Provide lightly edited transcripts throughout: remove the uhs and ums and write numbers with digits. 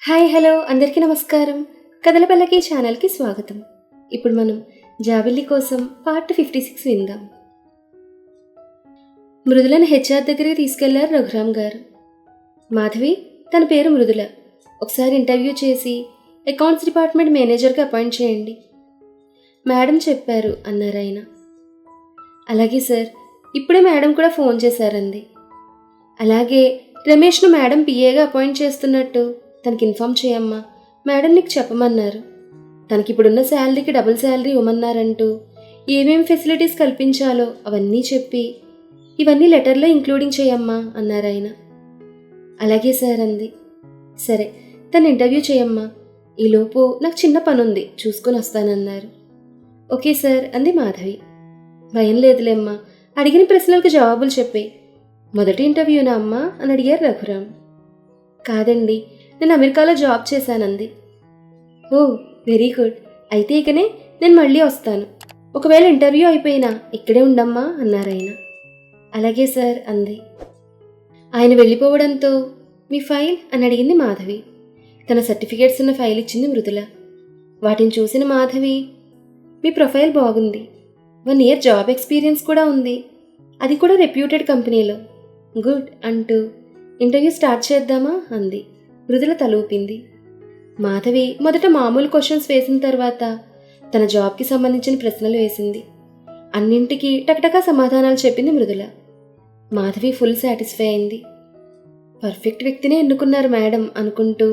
Hi hello అందరికీ నమస్కారం. కథల పల్లకి ఛానల్కి స్వాగతం. ఇప్పుడు మనం జాబిల్లి కోసం పార్ట్ 56 విందాం. మృదులను హెచ్ఆర్ దగ్గరికి తీసుకెళ్లారు రఘురామ్ గారు. మాధవి, తన పేరు మృదుల, ఒకసారి ఇంటర్వ్యూ చేసి అకౌంట్స్ డిపార్ట్మెంట్ మేనేజర్గా అపాయింట్ చేయండి. మేడం చెప్పారు అన్నారు ఆయన. అలాగే సార్, ఇప్పుడే మేడం కూడా ఫోన్ చేశారంది. అలాగే రమేష్ను మేడం పిఏగా అపాయింట్ చేస్తున్నట్టు తనకి ఇన్ఫామ్ చేయమ్మా, మేడం నీకు చెప్పమన్నారు. తనకిప్పుడున్న శాలరీకి డబుల్ శాలరీ ఇవ్వమన్నారంటూ ఏమేమి ఫెసిలిటీస్ కల్పించాలో అవన్నీ చెప్పి ఇవన్నీ లెటర్లో ఇంక్లూడింగ్ చేయమ్మా అన్నారు ఆయన. అలాగే సార్ అంది. సరే, తను ఇంటర్వ్యూ చేయమ్మా, ఈలోపు నాకు చిన్న పనుంది చూసుకొని వస్తానన్నారు. ఓకే సార్ అంది మాధవి. భయం లేదులేమ్మా, అడిగిన ప్రశ్నలకు జవాబులు చెప్పే. మొదటి ఇంటర్వ్యూనా అమ్మా అని అడిగారు రఘురామ్. కాదండి, నేను అమెరికాలో జాబ్ చేశానంది. ఓ వెరీ గుడ్, అయితే ఇకనే నేను మళ్ళీ వస్తాను. ఒకవేళ ఇంటర్వ్యూ అయిపోయినా ఇక్కడే ఉండమ్మా అన్నారు ఆయన. అలాగే సార్ అంది. ఆయన వెళ్ళిపోవడంతో మీ ఫైల్ అని అడిగింది మాధవి. తన సర్టిఫికేట్స్ ఉన్న ఫైల్ ఇచ్చింది మృదుల. వాటిని చూసిన మాధవి, మీ ప్రొఫైల్ బాగుంది, 1 year జాబ్ ఎక్స్పీరియన్స్ కూడా ఉంది, అది కూడా రెప్యూటెడ్ కంపెనీలో. గుడ్ అంటూ ఇంటర్వ్యూ స్టార్ట్ చేద్దామా అంది. మృదుల తలూపింది. మాధవి మొదట మామూలు క్వశ్చన్స్ వేసిన తర్వాత తన జాబ్కి సంబంధించిన ప్రశ్నలు వేసింది. అన్నింటికీ టకటకా సమాధానాలు చెప్పింది మృదుల. మాధవి ఫుల్ సాటిస్ఫై అయింది. పర్ఫెక్ట్ వ్యక్తినే ఎన్నుకున్నారు మేడం అనుకుంటూ,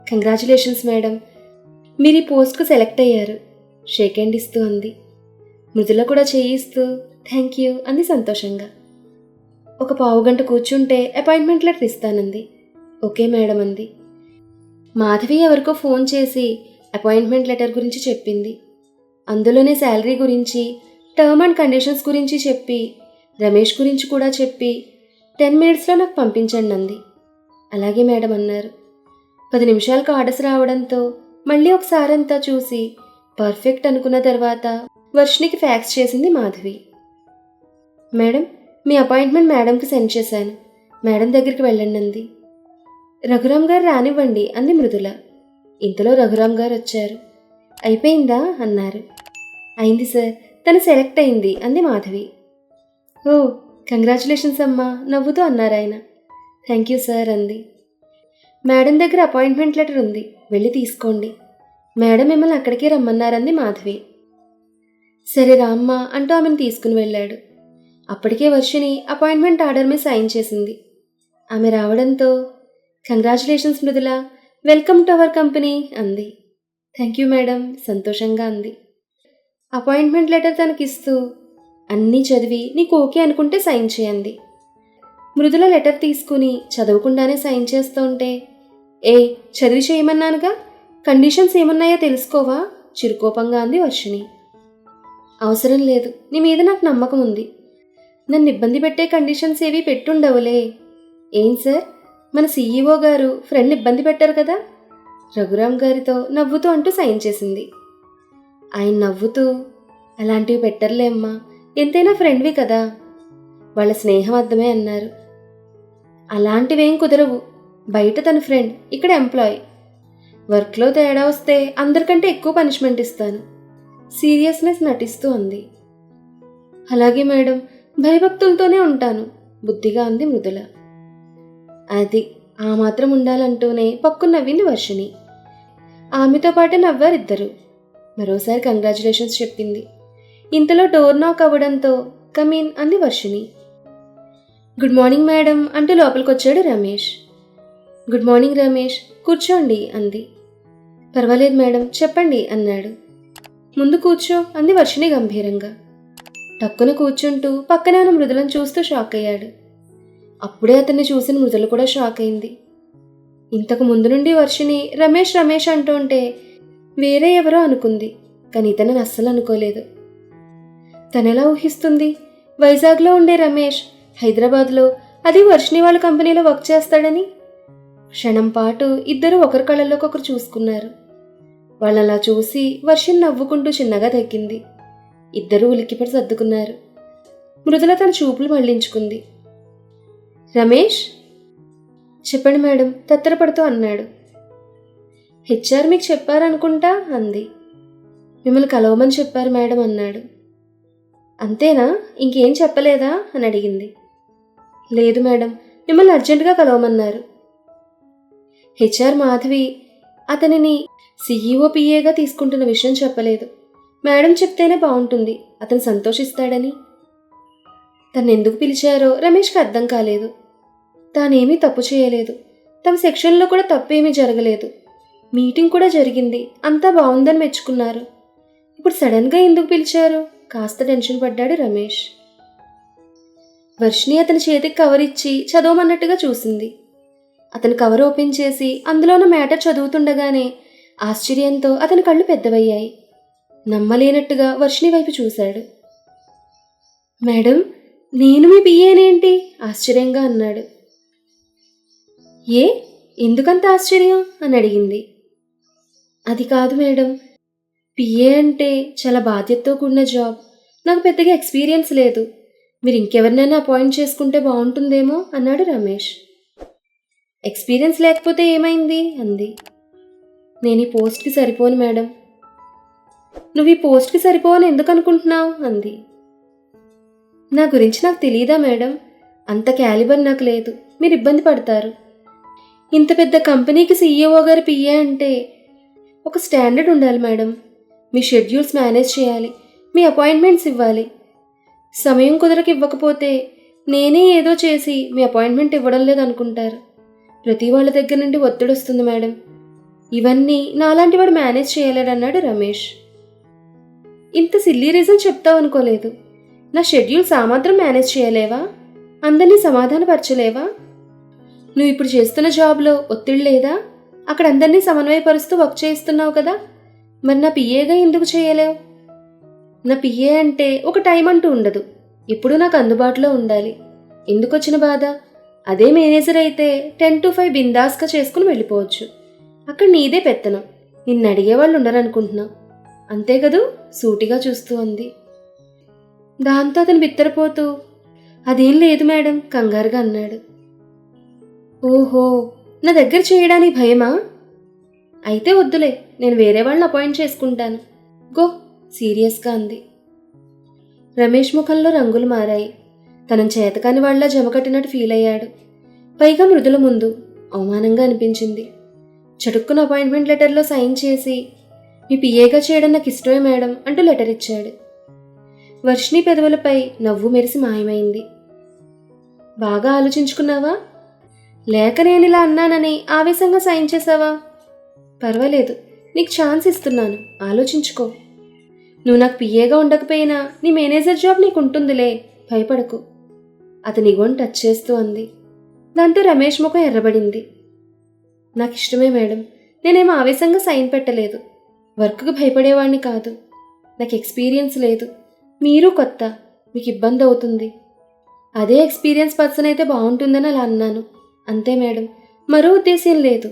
కంగ్రాచులేషన్స్ మేడం, మీరు ఈ పోస్ట్కు సెలెక్ట్ అయ్యారు, షేక్ హ్యాండ్ ఇస్తూ అంది. మృదుల కూడా చేయిస్తూ థ్యాంక్ యూ అంది సంతోషంగా. ఒక పావుగంట కూర్చుంటే అపాయింట్మెంట్ లెటర్ ఇస్తానంది. ఓకే మేడం అంది. మాధవి ఎవరికో ఫోన్ చేసి అపాయింట్మెంట్ లెటర్ గురించి చెప్పింది. అందులోనే శాలరీ గురించి, టర్మ్ అండ్ కండిషన్స్ గురించి చెప్పి, రమేష్ గురించి కూడా చెప్పి 10 minutesలో నాకు పంపించండి అంది. అలాగే మేడం అన్నారు. 10 నిమిషాలకు ఆర్డర్స్ రావడంతో మళ్ళీ ఒకసారంతా చూసి పర్ఫెక్ట్ అనుకున్న తర్వాత వర్షినికి ఫ్యాక్స్ చేసింది మాధవి. మేడం, మీ అపాయింట్మెంట్ మేడంకి సెండ్ చేశాను, మేడం దగ్గరికి వెళ్ళండి అంది. రఘురామ్ గారు రానివ్వండి అంది మృదుల. ఇంతలో రఘురామ్ గారు వచ్చారు. అయిపోయిందా అన్నారు. అయింది సార్, తను సెలెక్ట్ అయింది అంది మాధవి. ఓ కంగ్రాచులేషన్స్ అమ్మా నవ్వుతూ అన్నారు ఆయన. థ్యాంక్ యూ సార్ అంది. మేడం దగ్గర అపాయింట్మెంట్ లెటర్ ఉంది, వెళ్ళి తీసుకోండి, మేడం మిమ్మల్ని అక్కడికే రమ్మన్నారంది మాధవి. సరే రామ్మా అంటూ ఆమెను తీసుకుని వెళ్ళాడు. అప్పటికే వర్షిని అపాయింట్మెంట్ ఆర్డర్ మీద సైన్ చేసింది. ఆమె రావడంతో congratulations Mrudula, welcome to our company అంది. థ్యాంక్ యూ మేడం సంతోషంగా అంది. అపాయింట్మెంట్ లెటర్ తనకిస్తూ అన్నీ చదివి నీకు ఓకే అనుకుంటే సైన్ చేయండి. మృదుల లెటర్ తీసుకుని చదవకుండానే సైన్ చేస్తుంటే, ఏ చదివి చేయమన్నానుగా, కండిషన్స్ ఏమన్నాయో తెలుసుకోవా చిరుకోపంగా అంది వర్షిని. అవసరం లేదు, నీ మీద నాకు నమ్మకం ఉంది, నన్ను ఇబ్బంది పెట్టే కండిషన్స్ ఏవి పెట్టుండవులే. ఏం సార్, మన సీఈఓ గారు ఫ్రెండ్ ఇబ్బంది పెట్టారు కదా, రఘురామ్ గారితో నవ్వుతూ అంటూ సైన్ చేసింది. ఆయన నవ్వుతూ అలాంటివి పెట్టర్లేమ్మా, ఎంతైనా ఫ్రెండ్వి కదా, వాళ్ళ స్నేహం అర్థమే అన్నారు. అలాంటివేం కుదరవు, బయట తన ఫ్రెండ్, ఇక్కడ ఎంప్లాయ్, వర్క్లో తేడా వస్తే అందరికంటే ఎక్కువ పనిష్మెంట్ ఇస్తాను, సీరియస్నెస్ నటిస్తూ అంది. అలాగే మేడం, భయభక్తులతోనే ఉంటాను బుద్ధిగా అంది మృదుల. అది ఆ మాత్రం ఉండాలంటూనే పక్కు నవ్వింది వర్షిని. ఆమెతో పాటు నవ్వారిద్దరు. మరోసారి కంగ్రాచులేషన్స్ చెప్పింది. ఇంతలో డోర్ నాక్ అవ్వడంతో కమీన్ అంది వర్షిని. గుడ్ మార్నింగ్ మేడం అంటూ లోపలికొచ్చాడు రమేష్. గుడ్ మార్నింగ్ రమేష్, కూర్చోండి అంది. పర్వాలేదు మేడం చెప్పండి అన్నాడు. ముందు కూర్చో అంది వర్షిని గంభీరంగా. టక్కున కూర్చుంటూ పక్కనే ఉన్న మృదులను చూస్తూ షాక్ అయ్యాడు. అప్పుడే అతన్ని చూసిన మృదుల కూడా షాక్ అయింది. ఇంతకు ముందు నుండి వర్షిని రమేష్ రమేష్ అంటుంటే వేరే ఎవరో అనుకుంది, కానీ ఇతనని అస్సలు అనుకోలేదు. తనెలా ఊహిస్తుంది వైజాగ్లో ఉండే రమేష్ హైదరాబాద్లో, అది వర్షిని వాళ్ళ కంపెనీలో వర్క్ చేస్తాడని? క్షణం పాటు ఇద్దరు ఒకరి కళ్ళల్లోకి ఒకరు చూసుకున్నారు. వాళ్ళలా చూసి వర్షిని నవ్వుకుంటూ చిన్నగా తగ్గింది. ఇద్దరూ ఉలిక్కిపడి సర్దుకున్నారు. మృదుల తన చూపులు మళ్లించుకుంది. రమేష్, చెప్పండి మేడం తత్తరపడుతూ అన్నాడు. హెచ్ఆర్ మీకు చెప్పారనుకుంటా అంది. మిమ్మల్ని కలవమని చెప్పారు మేడం అన్నాడు. అంతేనా, ఇంకేం చెప్పలేదా అని అడిగింది. లేదు మేడం, మిమ్మల్ని అర్జెంటుగా కలవమన్నారు. హెచ్ఆర్ మాధవి అతనిని సీఈఓ పిఏగా తీసుకుంటున్న విషయం చెప్పలేదు. మేడం చెప్తేనే బాగుంటుంది, అతను సంతోషిస్తాడని. తను ఎందుకు పిలిచారో రమేష్కి అర్థం కాలేదు. తానేమీ తప్పు చేయలేదు, తమ సెక్షన్లో కూడా తప్పేమీ జరగలేదు. మీటింగ్ కూడా జరిగింది, అంతా బాగుందని మెచ్చుకున్నారు. ఇప్పుడు సడన్గా ఎందుకు పిలిచారు? కాస్త టెన్షన్ పడ్డాడు రమేష్. వర్షిణి అతని చేతికి కవర్ ఇచ్చి చదవమన్నట్టుగా చూసింది. అతను కవర్ ఓపెన్ చేసి అందులో ఉన్న మ్యాటర్ చదువుతుండగానే ఆశ్చర్యంతో అతని కళ్ళు పెద్దవయ్యాయి. నమ్మలేనట్టుగా వర్షిణి వైపు చూశాడు. మేడం, నేను మీ పిఏనేంటి? ఆశ్చర్యంగా అన్నాడు. ఏ, ఎందుకంత ఆశ్చర్యం అని అడిగింది. అది కాదు మేడం, పిఏ అంటే చాలా బాధ్యతతో కూడిన జాబ్. నాకు పెద్దగా ఎక్స్పీరియన్స్ లేదు. మీరు ఇంకెవరినైనా అపాయింట్ చేసుకుంటే బాగుంటుందేమో అన్నాడు రమేష్. ఎక్స్పీరియన్స్ లేకపోతే ఏమైంది అంది. నేను ఈ పోస్ట్కి సరిపోను మేడం. నువ్వు ఈ పోస్ట్కి సరిపోవని ఎందుకు అనుకుంటున్నావు అంది. నా గురించి నాకు తెలియదా మేడం? అంత క్యాలిబర్ నాకు లేదు, మీరు ఇబ్బంది పడతారు. ఇంత పెద్ద కంపెనీకి సీఈఓ గారి పిఏ అంటే ఒక స్టాండర్డ్ ఉండాలి మేడం. మీ షెడ్యూల్స్ మేనేజ్ చేయాలి, మీ అపాయింట్మెంట్స్ ఇవ్వాలి. సమయం కుదరకి ఇవ్వకపోతే నేనే ఏదో చేసి మీ అపాయింట్మెంట్ ఇవ్వడం లేదనుకుంటారు. ప్రతి వాళ్ళ దగ్గర నుండి ఒత్తిడి వస్తుంది మేడం. ఇవన్నీ నాలాంటి వాడు మేనేజ్ చేయలేడన్నాడు రమేష్. ఇంత సిల్లీ రీజన్ చెప్తావు అనుకోలేదు. నా షెడ్యూల్స్ ఆ మాత్రం మేనేజ్ చేయలేవా? అందరినీ సమాధానపరచలేవా? నువ్వు ఇప్పుడు చేస్తున్న జాబ్లో ఒత్తిడి లేదా? అక్కడ అందరినీ సమన్వయపరుస్తూ వర్క్ చేయిస్తున్నావు కదా, మరి నా పిఏగా ఎందుకు చేయలేవు? నా పిఏ అంటే ఒక టైం అంటూ ఉండదు, ఎప్పుడూ నాకు అందుబాటులో ఉండాలి. ఎందుకొచ్చిన బాధ? అదే మేనేజర్ అయితే 10 to 5 బిందాస్గా చేసుకుని వెళ్ళిపోవచ్చు. అక్కడ నీదే పెత్తనం, నిన్ను అడిగేవాళ్ళు ఉండరనుకుంటున్నావు. అంతే కదూ? సూటిగా చూస్తూ అంది. దాంతో అతను బిత్తరపోతూ అదేం లేదు మేడం కంగారుగా అన్నాడు. ఓహో, నా దగ్గర చేయడానికి భయమా? అయితే వద్దులే, నేను వేరే వాళ్ళని అపాయింట్ చేసుకుంటాను. గో, సీరియస్గా అంది. రమేష్ ముఖంలో రంగులు మారాయి. తనని చేతకాని వాళ్ళ జమకట్టినట్టు ఫీల్ అయ్యాడు. పైగా మృదుల ముందు అవమానంగా అనిపించింది. చటుక్కున అపాయింట్మెంట్ లెటర్లో సైన్ చేసి మీ పిఏగా చేయడం నాకు ఇష్టమే మేడం అంటూ లెటర్ ఇచ్చాడు. వర్షిణి పెదవులపై నవ్వు మెరిసి మాయమైంది. బాగా ఆలోచించుకున్నావా? లేక నేను ఇలా అన్నానని ఆవేశంగా సైన్ చేసావా? పర్వాలేదు, నీకు ఛాన్స్ ఇస్తున్నాను, ఆలోచించుకో. నువ్వు నాకు పిఏగా ఉండకపోయినా నీ మేనేజర్ జాబ్ నీకు ఉంటుందిలే, భయపడకు. అతని ఇగోని టచ్ చేస్తూ అంది. దాంతో రమేష్ ముఖం ఎర్రబడింది. నాకు ఇష్టమే మేడం, నేనేమో ఆవేశంగా సైన్ పెట్టలేదు. వర్క్కి భయపడేవాడిని కాదు. నాకు ఎక్స్పీరియన్స్ లేదు, మీరు కొత్త, మీకు ఇబ్బంది అవుతుంది. అదే ఎక్స్పీరియన్స్ పర్సన్ అయితే బాగుంటుందని అలా అన్నాను, అంతే మేడం, మరో ఉద్దేశం లేదు.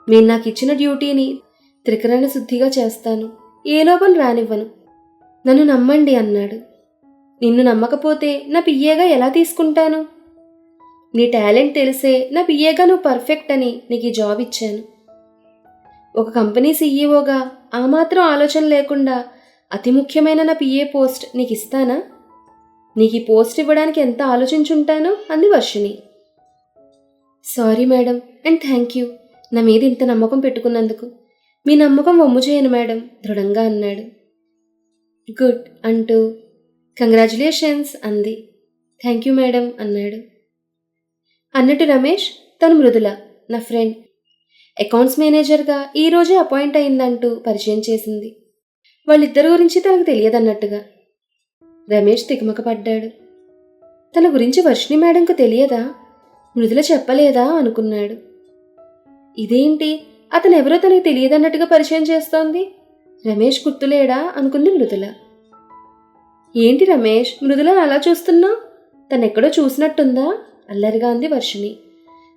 మీరు నాకు ఇచ్చిన డ్యూటీని త్రికరణ శుద్ధిగా చేస్తాను, ఏ లోపం రానివ్వను. నన్ను నమ్మండి అన్నాడు. నిన్ను నమ్మకపోతే నా పిఏగా ఎలా తీసుకుంటాను? నీ టాలెంట్ తెలిసే నా పిఏగా నువ్వు పర్ఫెక్ట్ అని నీకు ఈ జాబ్ ఇచ్చాను. ఒక కంపెనీ సీఈఓగా ఆ మాత్రం ఆలోచన లేకుండా అతి ముఖ్యమైన నా పిఏ పోస్ట్ నీకు ఇస్తానా? నీకు ఈ పోస్ట్ ఇవ్వడానికి ఎంత ఆలోచించుంటానో అంది Varshini. Sorry madam and thank you, నా మీద ఇంత నమ్మకం పెట్టుకున్నందుకు. మీ నమ్మకం వమ్ము చేయను మేడం దృఢంగా అన్నాడు. గుడ్ అంటూ కంగ్రాచులేషన్స్ అంది. థ్యాంక్ యూ మేడం అన్నాడు. అన్నట్టు రమేష్, తను మృదుల, నా ఫ్రెండ్, అకౌంట్స్ మేనేజర్గా ఈరోజే అపాయింట్ అయిందంటూ పరిచయం చేసింది. వాళ్ళిద్దరి గురించి తనకు తెలియదన్నట్టుగా. రమేష్ తికమక పడ్డాడు. తన గురించి వర్షిణి మేడంకు తెలియదా? మృదుల చెప్పలేదా అనుకున్నాడు. ఇదేంటి, అతను ఎవరో తనకు తెలియదన్నట్టుగా పరిచయం చేస్తోంది? రమేష్ గుర్తులేడా అనుకుంది మృదుల. ఏంటి రమేష్, మృదులను అలా చూస్తున్నావు? తనెక్కడో చూసినట్టుందా అల్లరిగా అంది వర్షిణి.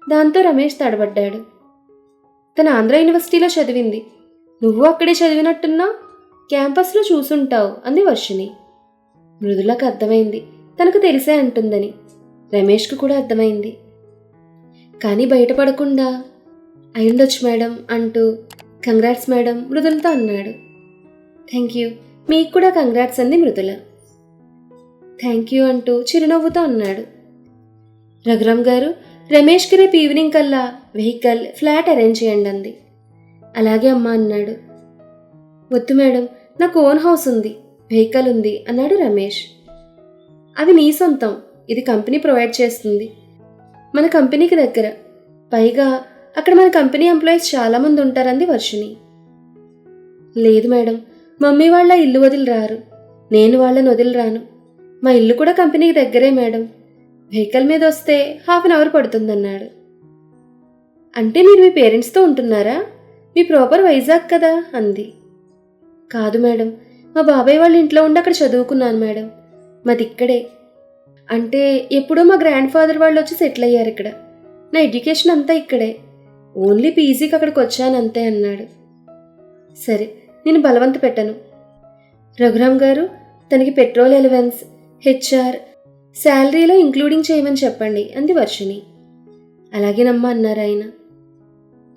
దాంతో రమేష్ తడబడ్డాడు. తన ఆంధ్ర యూనివర్సిటీలో చదివింది, నువ్వు అక్కడే చదివినట్టున్నావు, క్యాంపస్లో చూసుంటావు అంది వర్షిణి. మృదులకు అర్థమైంది తనకు తెలిసే అంటుందని. రమేష్కు కూడా అర్థమైంది. కానీ బయటపడకుండా అయ్యుండొచ్చు మేడం అంటూ కంగ్రాట్స్ మేడం మృదులతో అన్నాడు. థ్యాంక్ యూ, మీకు కూడా కంగ్రాట్స్ అంది మృదుల. థ్యాంక్ యూ అంటూ చిరునవ్వుతో అన్నాడు. రఘురామ్ గారు, రమేష్కి రేపు ఈవినింగ్ కల్లా వెహికల్, ఫ్లాట్ అరేంజ్ చేయండి అంది. అలాగే అమ్మా అన్నాడు. వద్దు మేడం, నాకు ఓన్ హౌస్ ఉంది, వెహికల్ ఉంది అన్నాడు రమేష్. అవి నీ సొంతం, ఇది కంపెనీ ప్రొవైడ్ చేస్తుంది, మన కంపెనీకి దగ్గర, పైగా అక్కడ మన కంపెనీ ఎంప్లాయీస్ చాలామంది ఉంటారంది వర్షిణి. లేదు మేడం, మమ్మీ వాళ్ళ ఇల్లు వదిలి రారు, నేను వాళ్ళని వదిలి రాను, మా ఇల్లు కూడా కంపెనీకి దగ్గరే మేడం, వెహికల్ మీద వస్తే 1/2 అవర్ పడుతుందన్నాడు. అంటే మీరు మీ పేరెంట్స్తో ఉంటున్నారా? మీ ప్రాపర్ వైజాగ్ కదా అంది. కాదు మేడం, మా బాబాయ్ వాళ్ళ ఇంట్లో ఉండి అక్కడ చదువుకున్నాను మేడం, మాది ఇక్కడే. అంటే ఎప్పుడో మా గ్రాండ్ ఫాదర్ వాళ్ళు వచ్చి సెటిల్ అయ్యారు ఇక్కడ, నా ఎడ్యుకేషన్ అంతా ఇక్కడే, ఓన్లీ పీజీకి అక్కడికి వచ్చాను అంతే అన్నాడు. సరే, నేను బలవంత పెట్టను. రఘురామ్ గారు, తనకి పెట్రోల్ ఎలవెన్స్, హెచ్ఆర్, శాలరీలో ఇంక్లూడింగ్ చేయమని చెప్పండి అంది వర్షిణి. అలాగేనమ్మా అన్నారు ఆయన.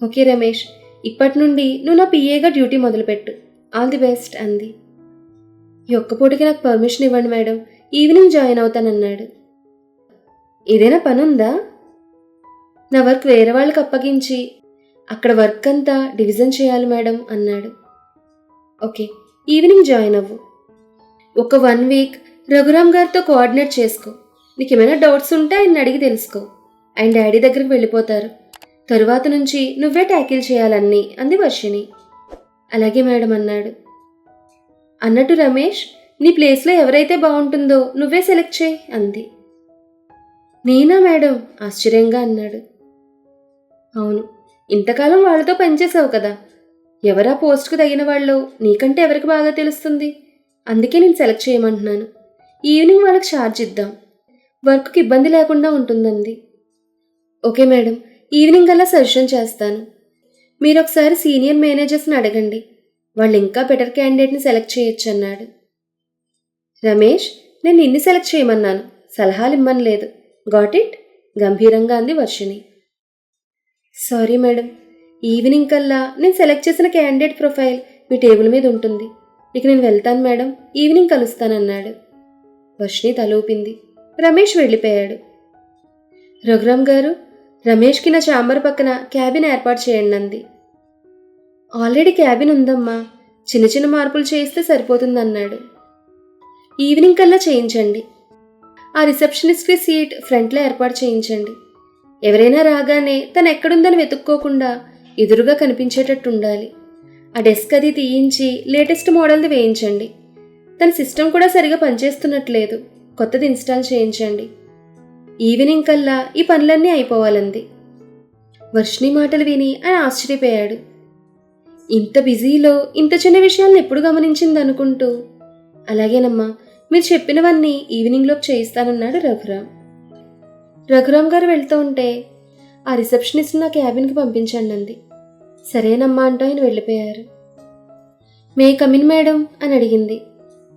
ఓకే రమేష్, ఇప్పటి నుండి నువ్వు నా పిఏగా డ్యూటీ మొదలుపెట్టు, ఆల్ ది బెస్ట్ అంది. ఈ ఒక్క పూటకి నాకు పర్మిషన్ ఇవ్వండి మేడం, ఈవినింగ్ జాయిన్ అవుతానన్నాడు. ఏదైనా పని ఉందా? నా వర్క్ వేరే వాళ్ళకి అప్పగించి అక్కడ వర్క్ అంతా డివిజన్ చేయాలి మేడం అన్నాడు. ఓకే, ఈవినింగ్ జాయిన్ అవ్వు. ఒక 1 వీక్ రఘురామ్ గారితో కోఆర్డినేట్ చేసుకో, నీకు ఏమైనా డౌట్స్ ఉంటే ఆయన అడిగి తెలుసుకో, ఆయన డాడీ దగ్గరికి వెళ్ళిపోతారు, తరువాత నుంచి నువ్వే ట్యాకిల్ చేయాలన్నీ అంది వర్షిణి. అలాగే మేడం అన్నాడు. అన్నట్టు రమేష్, నీ ప్లేస్లో ఎవరైతే బాగుంటుందో నువ్వే సెలెక్ట్ చేయి అంది. నేనా మేడం ఆశ్చర్యంగా అన్నాడు. అవును, ఇంతకాలం వాళ్ళతో పనిచేసావు కదా, ఎవరా పోస్ట్కు తగిన వాళ్ళు నీకంటే ఎవరికి బాగా తెలుస్తుంది, అందుకే నేను సెలెక్ట్ చేయమంటున్నాను. ఈవినింగ్ వాళ్ళకి ఛార్జ్ ఇద్దాం, వర్క్కి ఇబ్బంది లేకుండా ఉంటుందంది. ఓకే మేడం, ఈవినింగ్ అలా సజెషన్ చేస్తాను. మీరు ఒకసారి సీనియర్ మేనేజర్స్ని అడగండి, వాళ్ళు ఇంకా బెటర్ క్యాండిడేట్ని సెలెక్ట్ చేయొచ్చు అన్నాడు. రమేష్, నేను నిన్ను సెలెక్ట్ చేయమన్నాను, సలహాలు ఇమ్మనలేదు, గాట్ ఇట్ గంభీరంగా అంది వర్షిణి. సారీ మేడం, ఈవినింగ్ కల్లా నేను సెలెక్ట్ చేసిన క్యాండిడేట్ ప్రొఫైల్ మీ టేబుల్ మీద ఉంటుంది, ఇక నేను వెళ్తాను మేడం, ఈవినింగ్ కలుస్తానన్నాడు. వర్షిణి తలూపింది. రమేష్ వెళ్ళిపోయాడు. రఘురామ్ గారు, రమేష్కి నా ఛాంబర్ పక్కన క్యాబిన్ ఏర్పాటు చేయండి అంది. ఆల్రెడీ క్యాబిన్ ఉందమ్మా, చిన్న చిన్న మార్పులు చేయిస్తే సరిపోతుందన్నాడు. ఈవినింగ్ కల్లా చేయించండి. ఆ రిసెప్షనిస్ట్కి సీట్ ఫ్రంట్లో ఏర్పాటు చేయించండి. ఎవరైనా రాగానే తను ఎక్కడుందని వెతుక్కోకుండా ఎదురుగా కనిపించేటట్టు ఉండాలి. ఆ డెస్క్ అది తీయించి లేటెస్ట్ మోడల్ది వేయించండి. తన సిస్టమ్ కూడా సరిగా పనిచేస్తున్నట్లేదు, కొత్తది ఇన్స్టాల్ చేయించండి. ఈవినింగ్ కల్లా ఈ పనులన్నీ అయిపోవాలంది. వర్షిణి మాటలు విని ఆయన ఆశ్చర్యపోయాడు. ఇంత బిజీలో ఇంత చిన్న విషయాలను ఎప్పుడు గమనించింది అనుకుంటూ, అలాగేనమ్మా, మీరు చెప్పినవన్నీ ఈవినింగ్లోపు చేయిస్తానన్నాడు రఘురామ్. రఘురామ్ గారు వెళ్తూ ఉంటే, ఆ రిసెప్షనిస్ట్ నా క్యాబిన్కి పంపించండి అంది. సరేనమ్మా అంటూ ఆయన వెళ్ళిపోయారు. మే కమిన్ మేడం అని అడిగింది.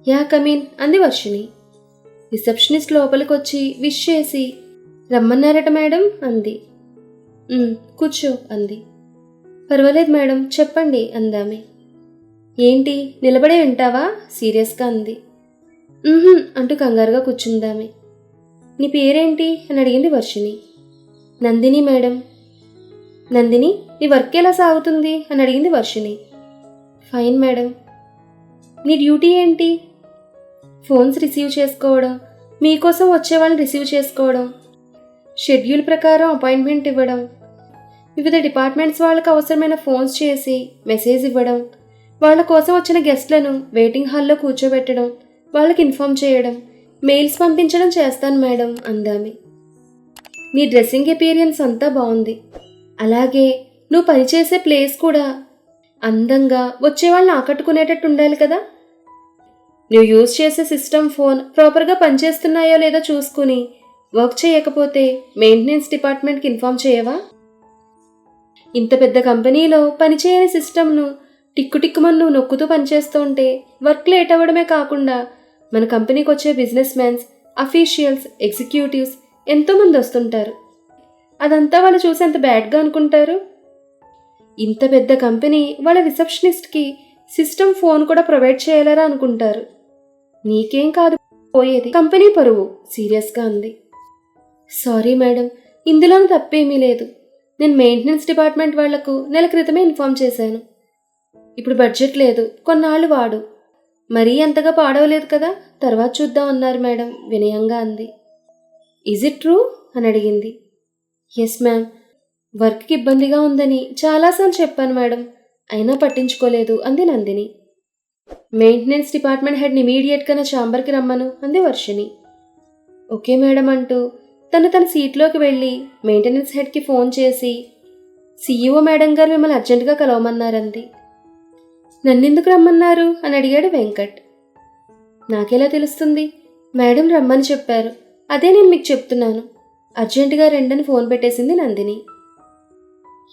యా కమిన్ అంది వర్షిణి. రిసెప్షనిస్ట్ లోపలికి వచ్చి విష్ చేసి, రమ్మన్నారట మేడం అంది. కూర్చో అంది. పర్వాలేదు మేడం, చెప్పండి అందామె. ఏంటి నిలబడే వింటావా సీరియస్గా అంది. అంటూ కంగారుగా కూర్చుందామె. నీ పేరేంటి అని అడిగింది వర్షిణి. నందిని మేడం. నందిని, నీ వర్క్ ఎలా సాగుతుంది అని అడిగింది వర్షిణి. Fine madam. నీ డ్యూటీ ఏంటి? ఫోన్స్ రిసీవ్ చేసుకోవడం, మీకోసం వచ్చే వాళ్ళని రిసీవ్ చేసుకోవడం, షెడ్యూల్ ప్రకారం అపాయింట్మెంట్ ఇవ్వడం, వివిధ డిపార్ట్మెంట్స్ వాళ్ళకి అవసరమైన ఫోన్స్ చేసి మెసేజ్ ఇవ్వడం, వాళ్ళ కోసం వచ్చిన గెస్ట్లను వెయిటింగ్ హాల్లో కూర్చోబెట్టడం, వాళ్ళకి ఇన్ఫామ్ చేయడం, మెయిల్స్ పంపించడం చేస్తాను మేడం అందామె. నీ డ్రెస్సింగ్ అపీరియన్స్ అంతా బాగుంది, అలాగే నువ్వు పనిచేసే ప్లేస్ కూడా అందంగా వచ్చేవాళ్ళని ఆకట్టుకునేటట్టు ఉండాలి కదా. నువ్వు యూజ్ చేసే సిస్టమ్, ఫోన్ ప్రాపర్గా పనిచేస్తున్నాయో లేదో చూసుకుని వర్క్ చేయకపోతే మెయింటెనెన్స్ డిపార్ట్మెంట్కి ఇన్ఫామ్ చేయవా? ఇంత పెద్ద కంపెనీలో పనిచేయని సిస్టమ్ను టిక్కుమని నువ్వు నొక్కుతూ పనిచేస్తూ ఉంటే వర్క్ లేట్ అవ్వడమే కాకుండా మన కంపెనీకి వచ్చే బిజినెస్ మ్యాన్స్, అఫీషియల్స్, ఎగ్జిక్యూటివ్స్ ఎంతోమంది వస్తుంటారు. అదంతా వాళ్ళు చూసి ఎంత బ్యాడ్గా అనుకుంటారు. ఇంత పెద్ద కంపెనీ వాళ్ళ రిసెప్షనిస్ట్కి సిస్టమ్ ఫోన్ కూడా ప్రొవైడ్ చేయాలరా అనుకుంటారు. నీకేం కాదు పోయేది, కంపెనీ పరువు సీరియస్గా అంది. సారీ మేడం, ఇందులోనూ తప్పేమీ లేదు. నేను మెయింటెనెన్స్ డిపార్ట్మెంట్ వాళ్లకు నెల క్రితమే ఇన్ఫామ్ చేశాను. ఇప్పుడు బడ్జెట్ లేదు, కొన్నాళ్ళు వాడు. మరీ అంతగా పాడవలేదు కదా, తర్వాత చూద్దాం అన్నారు మేడం వినయంగా అంది. ఈజ్ ఇట్ ట్రూ అని అడిగింది. ఎస్ మ్యామ్, వర్క్కి ఇబ్బందిగా ఉందని చాలాసార్లు చెప్పాను మేడం, అయినా పట్టించుకోలేదు అంది నందిని. మెయింటెనెన్స్ డిపార్ట్మెంట్ హెడ్ని ఇమీడియట్గా నా ఛాంబర్కి రమ్మను అంది వర్షిణి. ఓకే మేడం అంటూ తన సీట్లోకి వెళ్ళి మెయింటెనెన్స్ హెడ్కి ఫోన్ చేసి సీఈఓ మేడం గారు మిమ్మల్ని అర్జెంటుగా కలవమన్నారంది. నన్నెందుకు రమ్మన్నారు అని అడిగాడు వెంకట్. నాకెలా తెలుస్తుంది, మేడం రమ్మని చెప్పారు, అదే నేను మీకు చెప్తున్నాను. అర్జెంటుగా రెండని ఫోన్ పెట్టేసింది నందిని.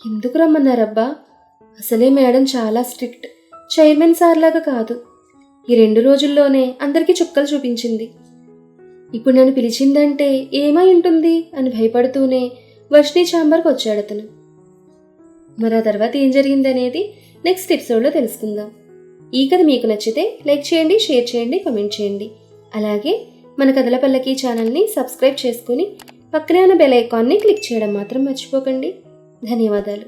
ఎందుకు రమ్మన్నారబ్బా? అసలే మేడం చాలా స్ట్రిక్ట్, చైర్మన్ సార్ లాగా కాదు. ఈ 2 రోజుల్లోనే అందరికీ చుక్కలు చూపించింది. ఇప్పుడు నన్ను పిలిచిందంటే ఏమై ఉంటుంది అని భయపడుతూనే వర్షిణి ఛాంబర్కి వచ్చాడు అతను. మరి ఆ తర్వాత ఏం జరిగిందనేది నెక్స్ట్ ఎపిసోడ్లో తెలుసుకుందాం. ఈ కథ మీకు నచ్చితే లైక్ చేయండి, షేర్ చేయండి, కామెంట్ చేయండి. అలాగే మన కథల పల్లకి ఛానల్ని సబ్స్క్రైబ్ చేసుకుని పక్కనే ఉన్న బెల్ ఐకాన్ని క్లిక్ చేయడం మాత్రం మర్చిపోకండి. ధన్యవాదాలు.